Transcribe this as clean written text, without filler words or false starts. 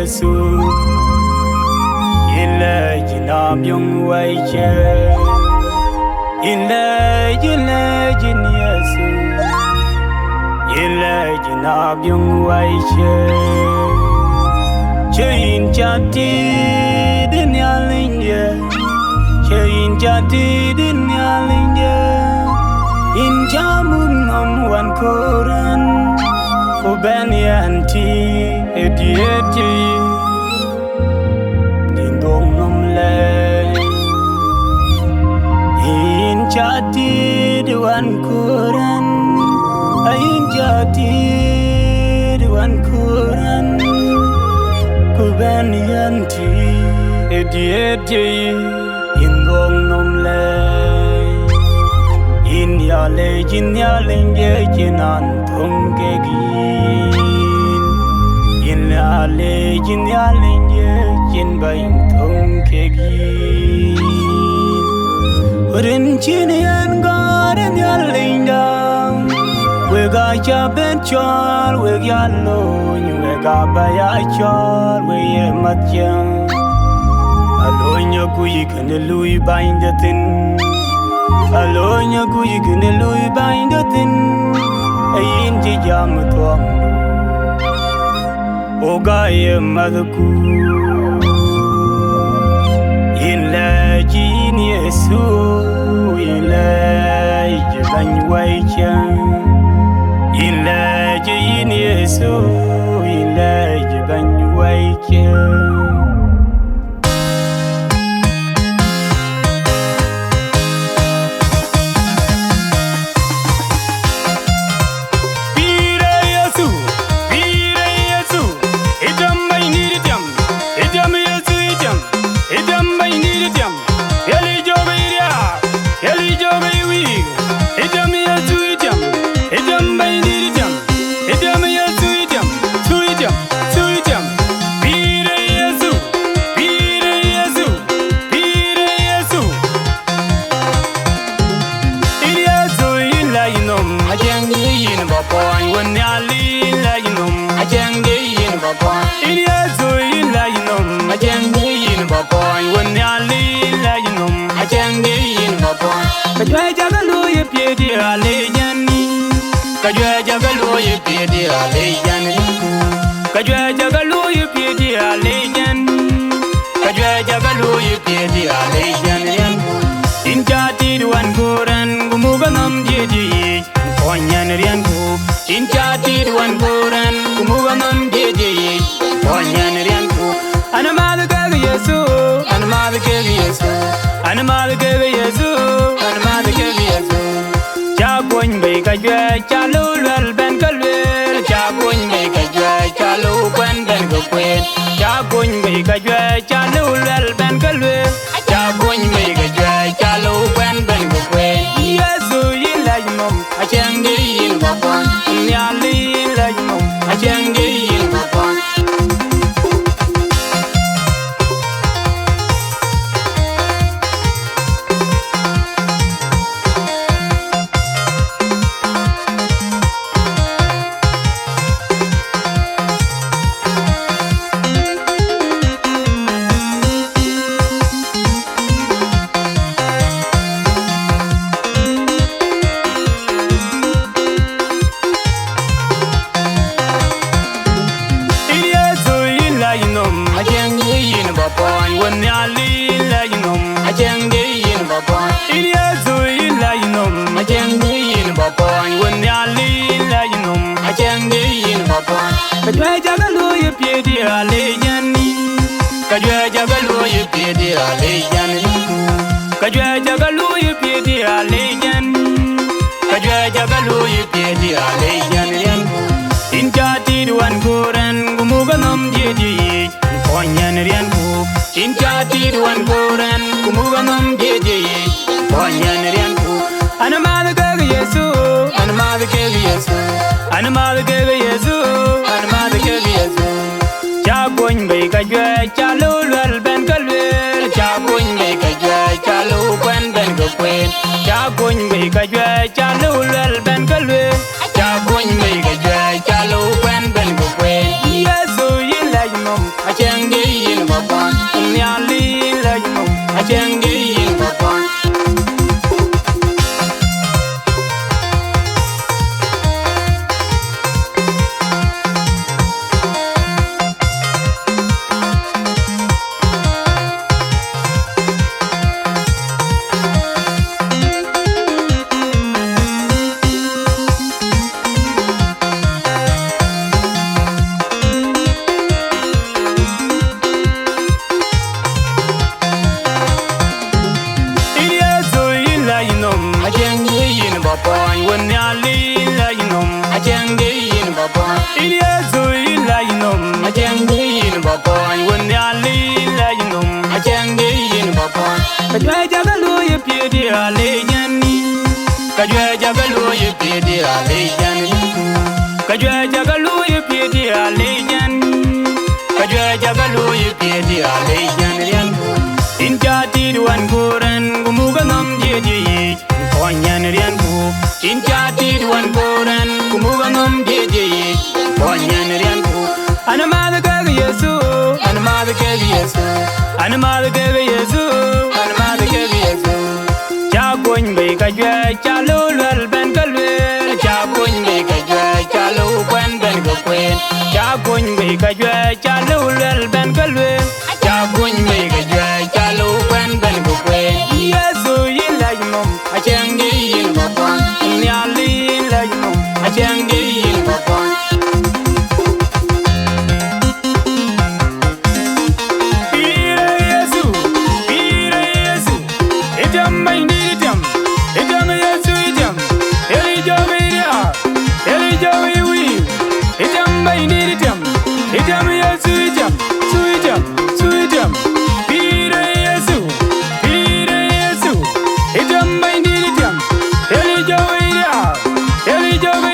Yesu Yile jina byung wai che Yile jin Yesu Yile jina byung wai che Chain chati din ya linje Chain chati din ya linje In jamung nom wan koran Ubanianti edieti Dindong nom le In chati diwan koran Ain chati diwan koran Ubanianti edieti Dindong nom le In ya le jinan thong ke gin In ya le jin bain thong ke gin Rin chin yan garan ya lingdam We ga cha ben chal we ya lo we ga ba ya chal we ye mat chang Alo nya ku yikan lui bain de tin Alonya kuyi kene lui bain de tin Ayin ji jam tuang Oga ye madku In la jin Yesu In la jiban wai chan In la jin Yesu In la jiban wai chan Kajwa jagalo ye piedi ale yani Kajwa jagalo ye piedi ale yani Kajwa jagalo ye piedi ale yani Kajwa jagalo ye piedi ale yani Injati duan koran gumuga nam jeji Konyan rian ku Injati duan koran gumuga nam jeji Konyan rian ku Anamada kaga Yesu Anamada kaga Yesu Anamada kaga Yesu Chakuin bay kajwe chalu lal ben kalwe Chakuin bay kajwe chalu kwen ben kwen Chakuin bay kajwe chalu lal ben kalwe Chakuin bay kajwe chalu kwen ben kwen Yesu yila yimom achang di yin bakwan Nyali yila yimom achang di yin bakwan Kajwa jagalo ye piedi ale yani Kajwa jagalo ye piedi ale yani Kajwa jagalo ye piedi ale yani Kajwa jagalo ye piedi ale yani Injati duan koran gumuga nam jeji Konyan rian ku Injati duan koran gumuga nam jeji Konyan rian ku Anamada kaga Yesu Anamada kaga Yesu Anamada kaga Yesu Anamada kaga Yesu Chakuin bay kajwe chalu lal ben kalwe Chakuin bay kajwe chalu kwen ben kwen Chakuin bay kajwe chalu lal ben kalwe Chakuin bay kajwe chalu kwen ben kwen Yesu yila yimom Ali la yinom ajenge yin baba Iliesu la yinom ajenge yin baba When Ali la yinom ajenge yin baba Kajwe jagalu ye piedi ale yani Kajwe jagalu ye piedi ale yani Kajwe jagalu ye piedi ale yani Kajwe jagalu ye piedi ale yani Injati duan kuran gumuga nam jeje Ponyan rian ku Injati duan kuran gumuga nam jeje Ponyan rian ku Anamada kaga Yesu Anamada kaga Yesu Anamada kaga Yesu Anamada kaga Yesu Chakoin be kajwe chalo lal ben kalwe Chakoin be kajwe chalo ben kakwen Chakoin be kajwe chalo lal ben kalwe Chakoin be kajwe chalo ben kakwen Yesu yin la yinom Achange yin babon Nyali yin la yinom Achange yin babon Pire Yesu Idam may nidam Idam Yesu idam Eli jomi dia Eli jomi wi Idam may nidam Idam Yesu idam Suidam Pire Yesu Idam may nidam Eli jomi dia Eli jomi